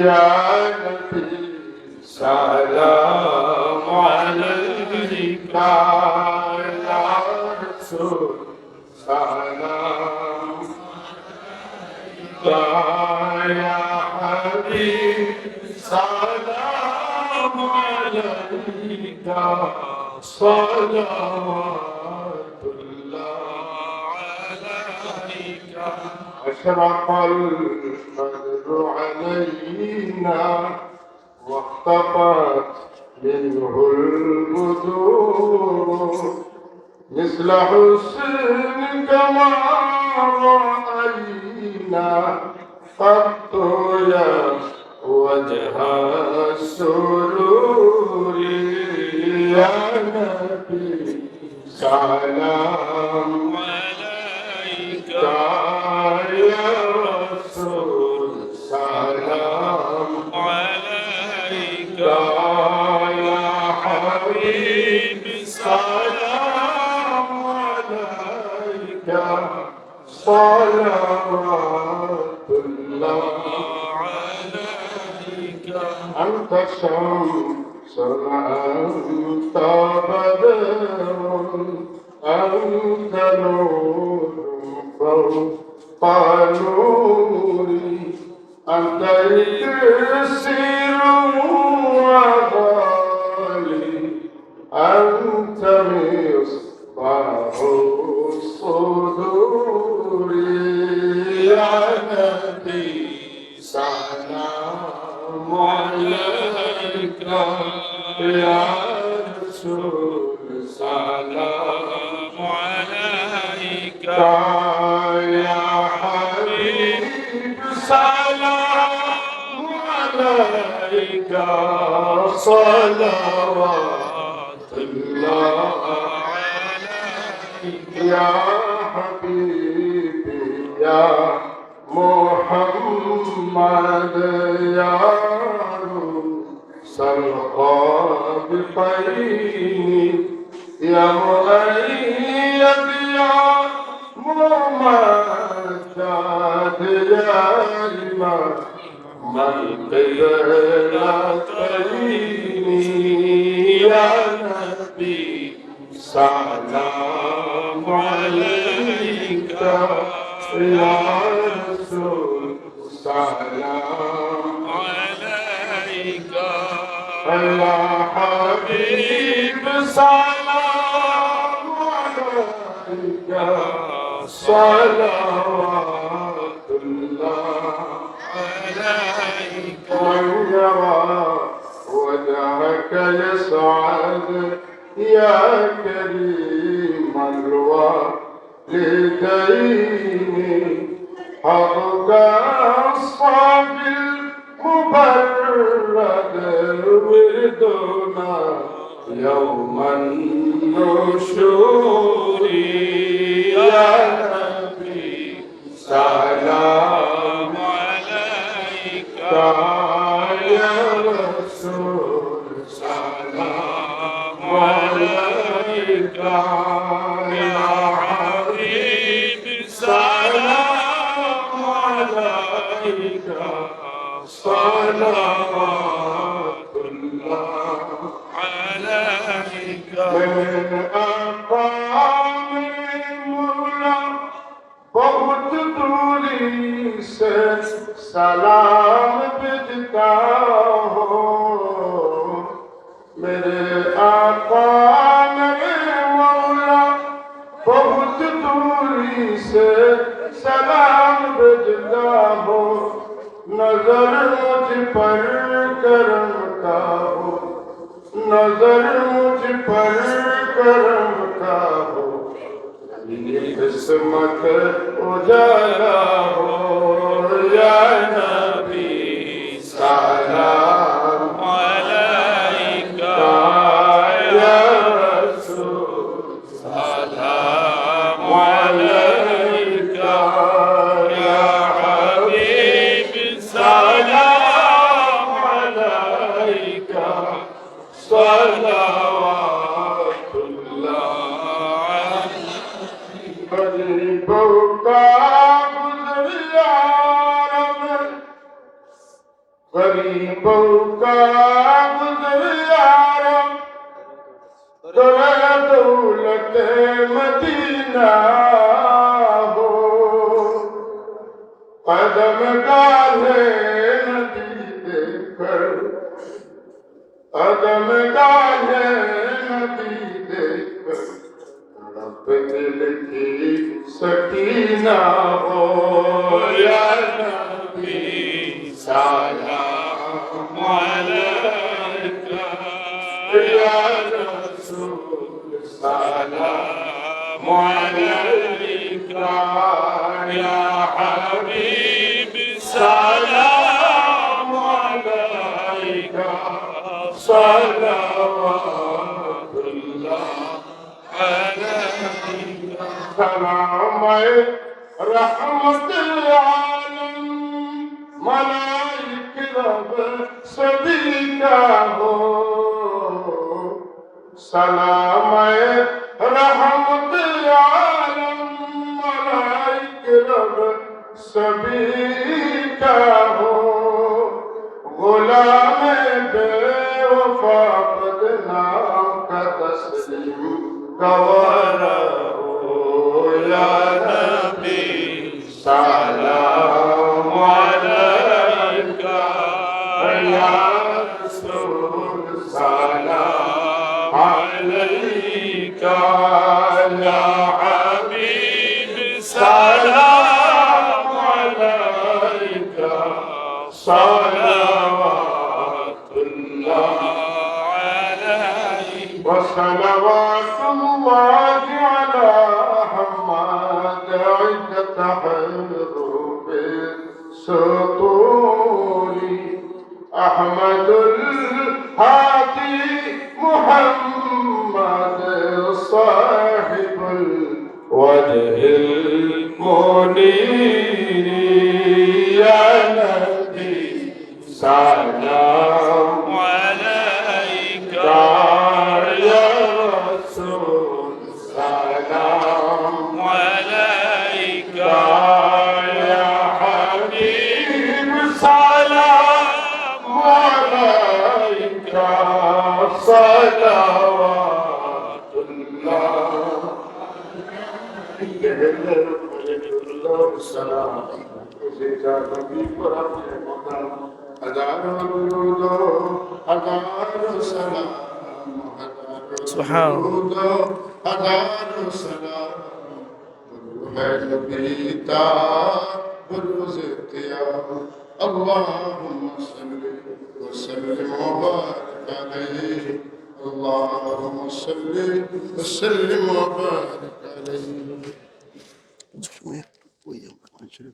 يا نبي سلام عليك يا رسول سلام يا حبيب سلام عليك صلوات الله عليك أشرق القدر علينا واختفت منه البدور مثل حسنك ما رأينا قط يا وجه السرور يا نبي سلام عليك يا رسول سلام عليك يا حبيب سلام عليك صلوات الله عليك أنت شمس أنت بدر أنت نور فوق نوري أنت الكسر وغالي أنت مصباح الصدور يا نبي سلام عليك يا رسول سلام عليك يا حبيب سلام عليك صلوات الله عليك يا حبيبي يا محمد يا روس الخالقين يا مؤيد يا ممجد يا إمام القبلتين يا نبي سلام عليك يا رسول سلام عليك يا حبيب سلام عليك صلوات الله عليك من يرى وجهك يسعد يا كريم الوالدين حقك أصحاب المبرد وردنا يوم النشور يا نبي سلام عليك يا رسول سلام عليك يا حبيب سلام عليك صلوات الله عليك من أقام المولى बहुत दूरी से सलाम भेजता हूँ मेरे आका मेरे मौला बहुत दूरी से सलाम भेजता हूँ नजर मुझ पर करम का हो नजर मुझ पर करम का हो किस्मत उजाला हो या नबी सलाम अलैका या रसूल सलाम अलैका या हबीब सलाम अलैका सलावतुल्लाह गरीबों का गुजरिया गरीबों का गुज़रियारा तोरा दौलत मदीना हो कदम डाले नदी देखकर कदम डाले नदी देखकर रब दिल की सकीना हो या नबी सलाम अलैका या रसूल सलाम अलैका या हबीब सलाम अलैका सलावतुल्लाह अलैका सलाम रहमतुल आलम मलाइक रब सभी का हो सलाम रहमतुल आलम मलाइक रब सभी का हो गुलाम बेवफा बदनाम का तस्लीम गवारा हो या नबी सलाम अलैका या रसूल सलाम अलैका या हबीब सलाम अलैका सलावतुल्लाह अलैका वसलवातुल्लाह अला हम्मद इद्दत हरूफ सुतूरी अहमदुल हादी मुहम्मद साहिबुल वजहिल मुनीर या नबी सलाम अलैका या रसूल सलाम अलैका या हबीब सलाम अलैका सलावतुल्लाह सलाम उसे जा नबी पर अपने मकाम हजारों दुरूद हजारों सलाम हजारों दुरूद हजारों सलाम है नबी ता बुरुज़ क़याम अल्लाहुम्मा सल्लि व सल्लिम व बारिक अलैहि अल्लाहुम्मा सल्लि व सल्लिम व बारिक अलैहि